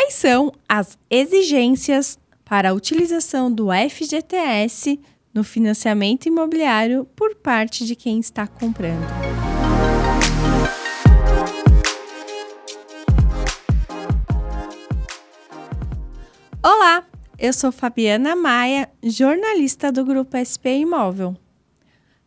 Quais são as exigências para a utilização do FGTS no financiamento imobiliário por parte de quem está comprando? Olá, eu sou Fabiana Maia, jornalista do Grupo SP Imóvel.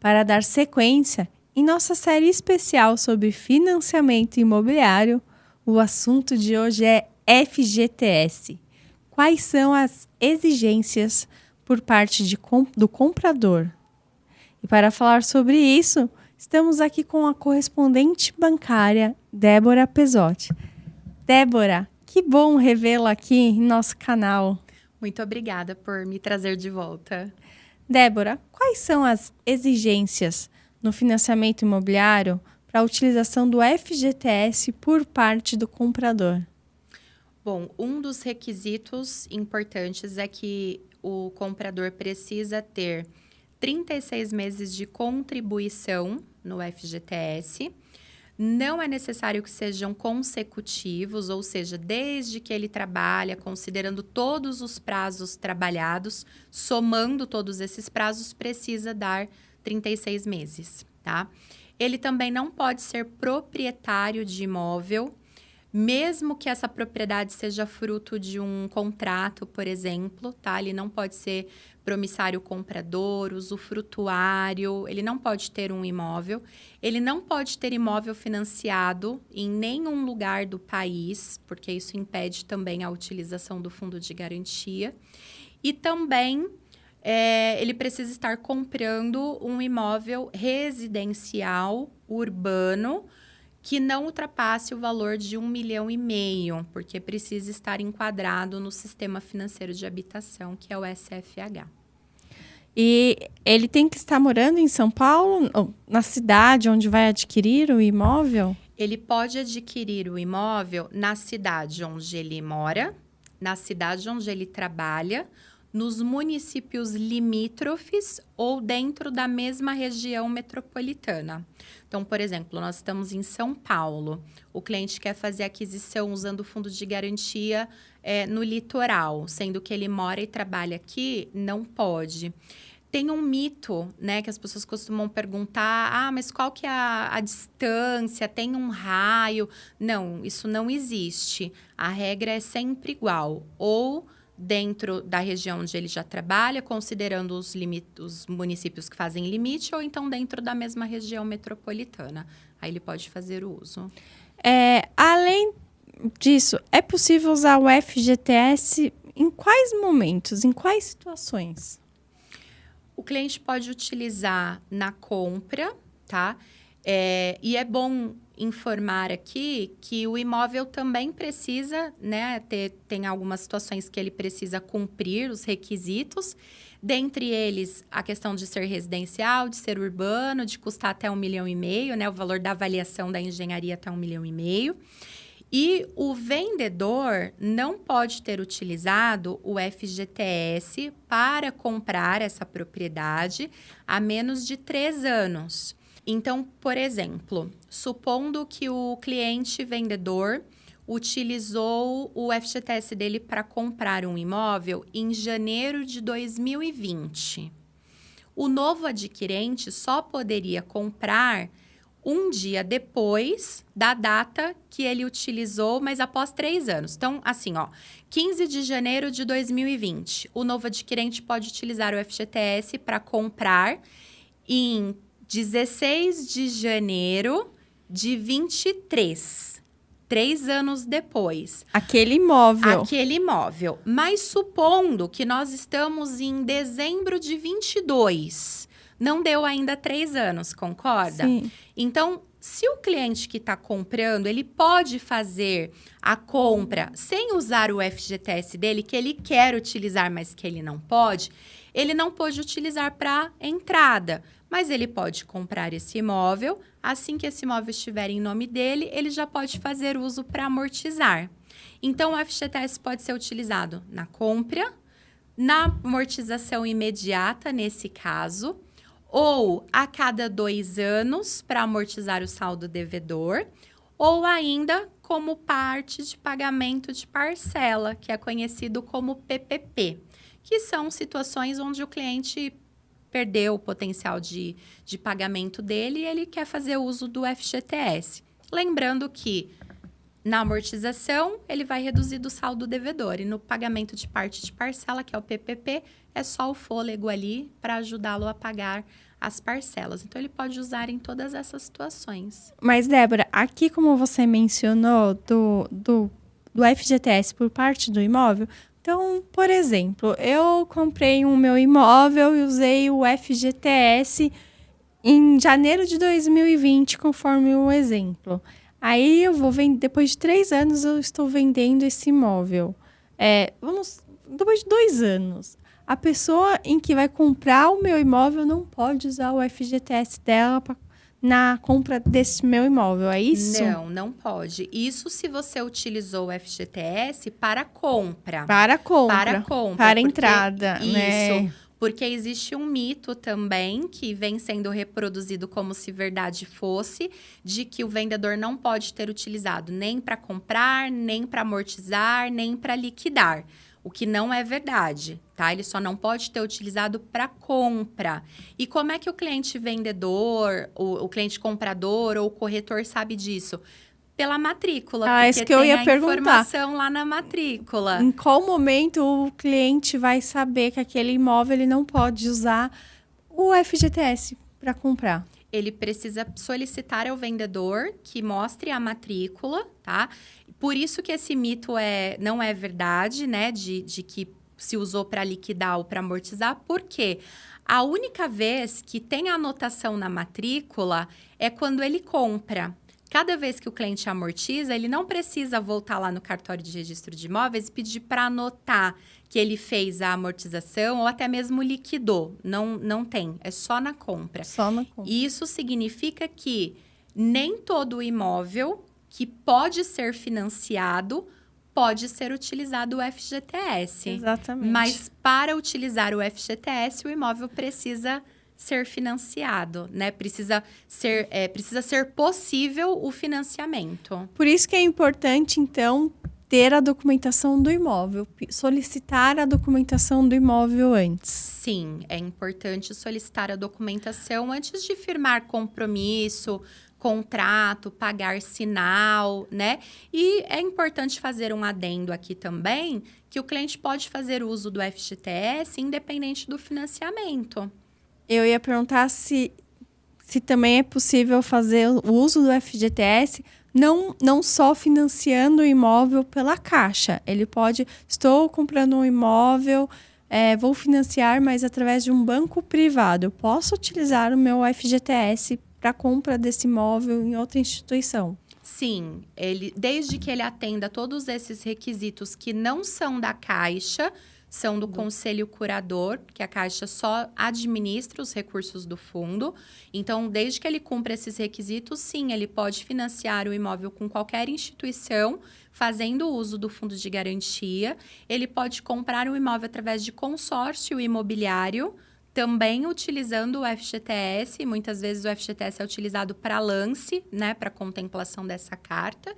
Para dar sequência, em nossa série especial sobre financiamento imobiliário, o assunto de hoje é FGTS. Quais são as exigências por parte do comprador? E para falar sobre isso, estamos aqui com a correspondente bancária, Débora Pesotti. Débora, que bom revê-la aqui em nosso canal. Muito obrigada por me trazer de volta. Débora, quais são as exigências no financiamento imobiliário para a utilização do FGTS por parte do comprador? Bom, um dos requisitos importantes é que o comprador precisa ter 36 meses de contribuição no FGTS. Não é necessário que sejam consecutivos, ou seja, desde que ele trabalha, considerando todos os prazos trabalhados, somando todos esses prazos, precisa dar 36 meses, tá? Ele também não pode ser proprietário de imóvel, mesmo que essa propriedade seja fruto de um contrato, por exemplo, tá? Ele não pode ser promissário comprador, usufrutuário, ele não pode ter um imóvel. Ele não pode ter imóvel financiado em nenhum lugar do país, porque isso impede também a utilização do fundo de garantia. E também ele precisa estar comprando um imóvel residencial, urbano, que não ultrapasse o valor de 1,5 milhão, porque precisa estar enquadrado no Sistema Financeiro de Habitação, que é o SFH. E ele tem que estar morando em São Paulo, ou na cidade onde vai adquirir o imóvel? Ele pode adquirir o imóvel na cidade onde ele mora, na cidade onde ele trabalha, nos municípios limítrofes ou dentro da mesma região metropolitana. Então, por exemplo, nós estamos em São Paulo. O cliente quer fazer aquisição usando o fundo de garantia no litoral, sendo que ele mora e trabalha aqui, não pode. Tem um mito, né, que as pessoas costumam perguntar, mas qual que é a distância? Tem um raio? Não, isso não existe. A regra é sempre igual. Ou dentro da região onde ele já trabalha, considerando os municípios que fazem limite, ou então dentro da mesma região metropolitana. Aí ele pode fazer o uso. Além disso, é possível usar o FGTS em quais momentos, em quais situações? O cliente pode utilizar na compra, tá? E é bom informar aqui que o imóvel também precisa, né, tem algumas situações que ele precisa cumprir os requisitos, dentre eles a questão de ser residencial, de ser urbano, de custar até 1,5 milhão, né, o valor da avaliação da engenharia até 1,5 milhão. E o vendedor não pode ter utilizado o FGTS para comprar essa propriedade há menos de 3 anos. Então, por exemplo, supondo que o cliente vendedor utilizou o FGTS dele para comprar um imóvel em janeiro de 2020. O novo adquirente só poderia comprar um dia depois da data que ele utilizou, mas após 3 anos. Então, assim, 15 de janeiro de 2020, o novo adquirente pode utilizar o FGTS para comprar em 16 de janeiro de 23, 3 anos depois. Aquele imóvel. Aquele imóvel. Mas supondo que nós estamos em dezembro de 22, não deu ainda 3 anos, concorda? Sim. Então, se o cliente que está comprando, ele pode fazer a compra sem usar o FGTS dele, que ele quer utilizar, mas que ele não pode utilizar para entrada. Mas ele pode comprar esse imóvel, assim que esse imóvel estiver em nome dele, ele já pode fazer uso para amortizar. Então, o FGTS pode ser utilizado na compra, na amortização imediata, nesse caso, ou a cada 2 anos para amortizar o saldo devedor, ou ainda como parte de pagamento de parcela, que é conhecido como PPP, que são situações onde o cliente perdeu o potencial de pagamento dele e ele quer fazer uso do FGTS. Lembrando que na amortização, ele vai reduzir do saldo devedor. E no pagamento de parte de parcela, que é o PPP, é só o fôlego ali para ajudá-lo a pagar as parcelas. Então, ele pode usar em todas essas situações. Mas, Débora, aqui como você mencionou do FGTS por parte do imóvel, então, por exemplo, eu comprei o meu imóvel e usei o FGTS em janeiro de 2020, conforme o exemplo. Aí eu vou vender, depois de 3 anos eu estou vendendo esse imóvel. Depois de 2 anos, a pessoa em que vai comprar o meu imóvel não pode usar o FGTS dela na compra desse meu imóvel, é isso? Não pode. Isso se você utilizou o FGTS para compra. Para compra. Para entrada, isso, né? Porque existe um mito também que vem sendo reproduzido como se verdade fosse, de que o vendedor não pode ter utilizado nem para comprar, nem para amortizar, nem para liquidar. O que não é verdade, tá? Ele só não pode ter utilizado para compra. E como é que o cliente vendedor, o cliente comprador ou o corretor sabe disso? Pela matrícula, porque isso que eu ia perguntar. Informação lá na matrícula. Em qual momento o cliente vai saber que aquele imóvel ele não pode usar o FGTS para comprar? Ele precisa solicitar ao vendedor que mostre a matrícula, tá? Por isso que esse mito não é verdade, né? De que se usou para liquidar ou para amortizar. Por quê? A única vez que tem a anotação na matrícula é quando ele compra. Cada vez que o cliente amortiza, ele não precisa voltar lá no cartório de registro de imóveis e pedir para anotar que ele fez a amortização ou até mesmo liquidou. Não tem, é só na compra. Só na compra. Isso significa que nem todo imóvel que pode ser financiado pode ser utilizado o FGTS. Exatamente. Mas para utilizar o FGTS, o imóvel precisa ser financiado, né? Precisa ser possível o financiamento. Por isso que é importante, então, ter a documentação do imóvel, solicitar a documentação do imóvel antes. Sim, é importante solicitar a documentação antes de firmar compromisso, contrato, pagar sinal, né? E é importante fazer um adendo aqui também, que o cliente pode fazer uso do FGTS independente do financiamento. Eu ia perguntar se também é possível fazer o uso do FGTS, não só financiando o imóvel pela Caixa. Ele pode, estou comprando um imóvel, vou financiar, mas através de um banco privado. Eu posso utilizar o meu FGTS para compra desse imóvel em outra instituição? Sim, desde que ele atenda todos esses requisitos que não são da Caixa, são do Conselho Curador, que a Caixa só administra os recursos do fundo. Então, desde que ele cumpra esses requisitos, sim, ele pode financiar o imóvel com qualquer instituição, fazendo uso do fundo de garantia. Ele pode comprar o imóvel através de consórcio imobiliário, também utilizando o FGTS. Muitas vezes o FGTS é utilizado para lance, né, para contemplação dessa carta.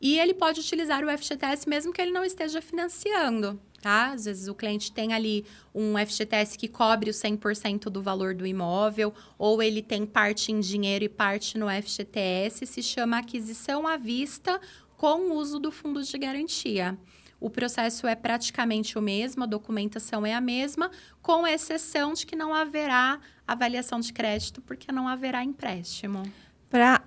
E ele pode utilizar o FGTS mesmo que ele não esteja financiando, tá? Às vezes o cliente tem ali um FGTS que cobre o 100% do valor do imóvel, ou ele tem parte em dinheiro e parte no FGTS, se chama aquisição à vista com o uso do fundo de garantia. O processo é praticamente o mesmo, a documentação é a mesma, com exceção de que não haverá avaliação de crédito, porque não haverá empréstimo. Para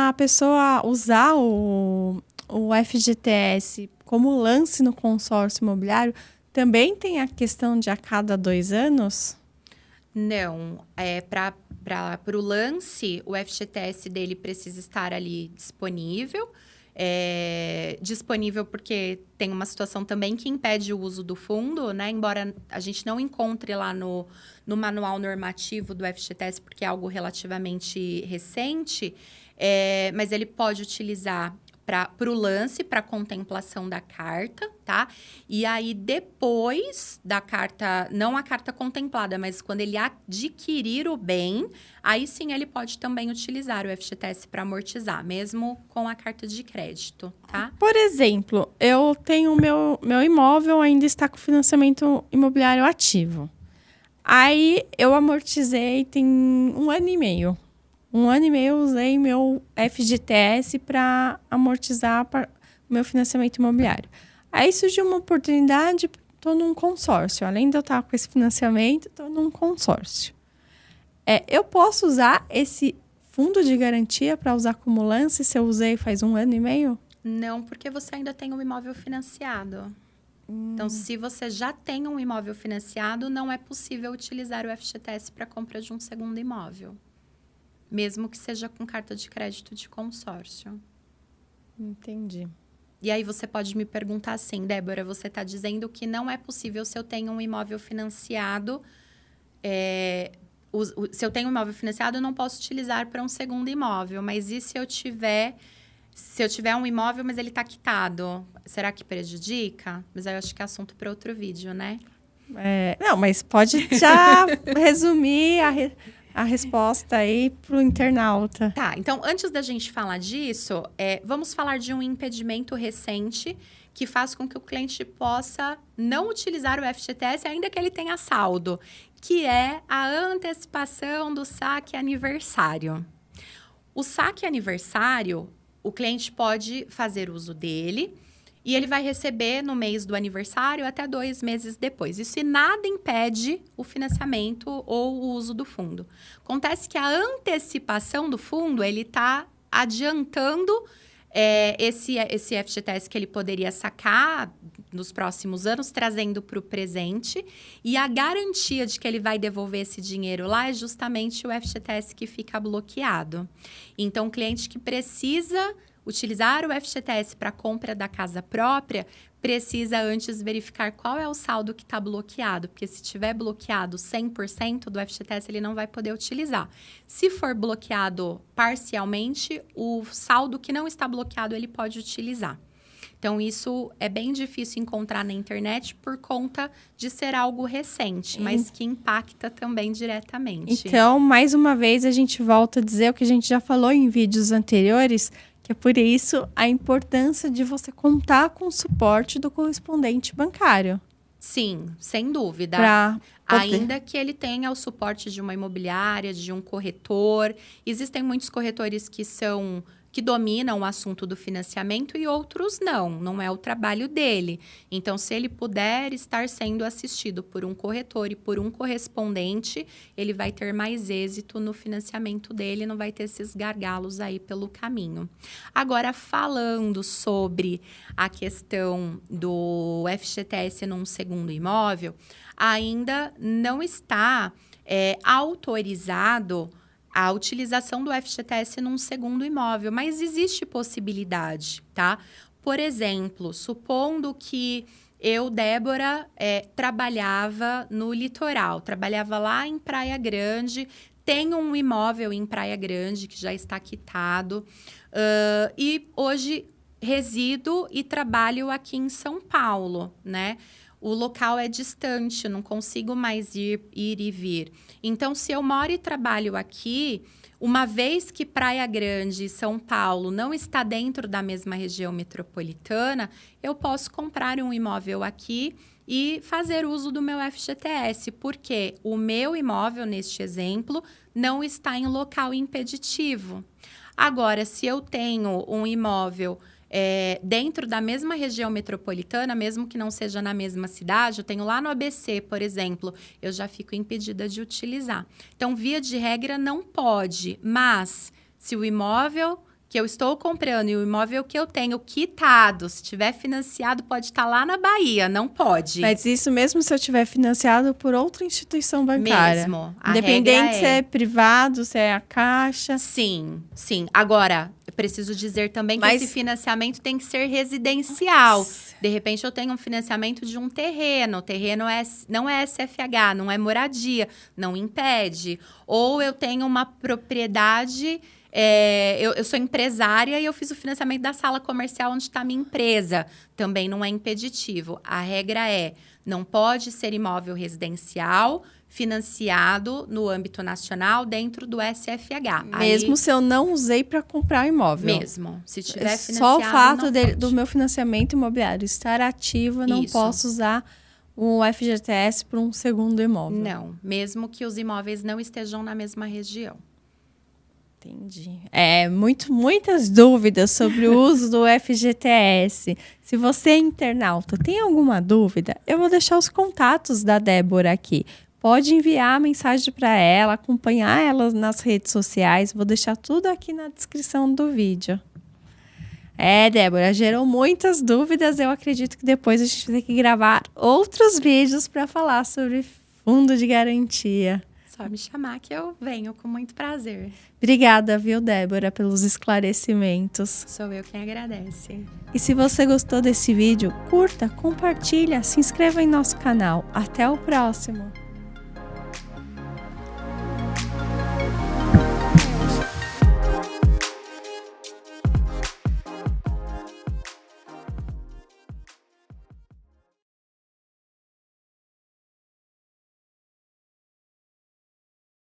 a pessoa usar o FGTS como lance no consórcio imobiliário, também tem a questão de a cada 2 anos? Não. Para o lance, o FGTS dele precisa estar ali disponível. Disponível porque tem uma situação também que impede o uso do fundo, né? Embora a gente não encontre lá no manual normativo do FGTS, porque é algo relativamente recente, mas ele pode utilizar para o lance, para contemplação da carta, tá? E aí, depois da carta, não a carta contemplada, mas quando ele adquirir o bem, aí sim ele pode também utilizar o FGTS para amortizar, mesmo com a carta de crédito, tá? Por exemplo, eu tenho meu imóvel ainda está com financiamento imobiliário ativo. Aí eu amortizei tem 1 ano e meio. 1 ano e meio eu usei meu FGTS para amortizar o meu financiamento imobiliário. Aí surgiu uma oportunidade, estou num consórcio. Além de eu estar com esse financiamento, estou num consórcio. Eu posso usar esse fundo de garantia para usar como lance se eu usei faz 1 ano e meio? Não, porque você ainda tem um imóvel financiado. Então, se você já tem um imóvel financiado, não é possível utilizar o FGTS para compra de um segundo imóvel. Mesmo que seja com carta de crédito de consórcio. Entendi. E aí você pode me perguntar assim, Débora, você está dizendo que não é possível se eu tenho um imóvel financiado, se eu tenho um imóvel financiado, eu não posso utilizar para um segundo imóvel. Mas e se eu tiver um imóvel, mas ele está quitado? Será que prejudica? Mas aí eu acho que é assunto para outro vídeo, né? Não, mas pode já resumir a resposta aí para o internauta. Tá, então antes da gente falar disso, vamos falar de um impedimento recente que faz com que o cliente possa não utilizar o FGTS ainda que ele tenha saldo, que é a antecipação do saque aniversário. O saque aniversário, o cliente pode fazer uso dele e ele vai receber no mês do aniversário até 2 meses depois. Isso e nada impede o financiamento ou o uso do fundo. Acontece que a antecipação do fundo, ele está adiantando esse FGTS que ele poderia sacar nos próximos anos, trazendo para o presente. E a garantia de que ele vai devolver esse dinheiro lá é justamente o FGTS que fica bloqueado. Então, o cliente que precisa utilizar o FGTS para compra da casa própria, precisa antes verificar qual é o saldo que está bloqueado, porque se tiver bloqueado 100% do FGTS, ele não vai poder utilizar. Se for bloqueado parcialmente, o saldo que não está bloqueado, ele pode utilizar. Então, isso é bem difícil encontrar na internet por conta de ser algo recente, mas que impacta também diretamente. Então, mais uma vez, a gente volta a dizer o que a gente já falou em vídeos anteriores, que é por isso a importância de você contar com o suporte do correspondente bancário. Sim, sem dúvida. Ainda que ele tenha o suporte de uma imobiliária, de um corretor. Existem muitos corretores que dominam o assunto do financiamento e outros não é o trabalho dele. Então, se ele puder estar sendo assistido por um corretor e por um correspondente, ele vai ter mais êxito no financiamento dele, não vai ter esses gargalos aí pelo caminho. Agora, falando sobre a questão do FGTS num segundo imóvel, ainda não está autorizado a utilização do FGTS num segundo imóvel, mas existe possibilidade, tá? Por exemplo, supondo que eu, Débora, trabalhava no litoral, trabalhava lá em Praia Grande, tenho um imóvel em Praia Grande que já está quitado, e hoje resido e trabalho aqui em São Paulo, né? O local é distante, não consigo mais ir e vir. Então, se eu moro e trabalho aqui, uma vez que Praia Grande e São Paulo não está dentro da mesma região metropolitana, eu posso comprar um imóvel aqui e fazer uso do meu FGTS, porque o meu imóvel, neste exemplo, não está em local impeditivo. Agora, se eu tenho um imóvel dentro da mesma região metropolitana, mesmo que não seja na mesma cidade, eu tenho lá no ABC, por exemplo, eu já fico impedida de utilizar. Então, via de regra, não pode, mas se o imóvel que eu estou comprando e o imóvel que eu tenho quitado, se tiver financiado, pode estar lá na Bahia, não pode. Mas isso mesmo se eu tiver financiado por outra instituição bancária? Mesmo. Independente se é privado, se é a Caixa? Sim, sim. Agora, eu preciso dizer também que esse financiamento tem que ser residencial. Nossa. De repente, eu tenho um financiamento de um terreno. O terreno não é SFH, não é moradia, não impede. Ou eu tenho uma propriedade Eu sou empresária e eu fiz o financiamento da sala comercial onde está a minha empresa. Também não é impeditivo. A regra é, não pode ser imóvel residencial financiado no âmbito nacional dentro do SFH. Mesmo se eu não usei para comprar o imóvel. Mesmo. Se tiver financiado, só o fato do meu financiamento imobiliário estar ativo, eu não posso usar o FGTS para um segundo imóvel. Não, mesmo que os imóveis não estejam na mesma região. Entendi. Muitas dúvidas sobre o uso do FGTS. Se você é internauta, tem alguma dúvida? Eu vou deixar os contatos da Débora aqui. Pode enviar a mensagem para ela, acompanhar ela nas redes sociais. Vou deixar tudo aqui na descrição do vídeo. Débora, gerou muitas dúvidas. Eu acredito que depois a gente vai ter que gravar outros vídeos para falar sobre fundo de garantia. Só me chamar que eu venho com muito prazer. Obrigada, viu, Débora, pelos esclarecimentos. Sou eu quem agradece. E se você gostou desse vídeo, curta, compartilha, se inscreva em nosso canal. Até o próximo!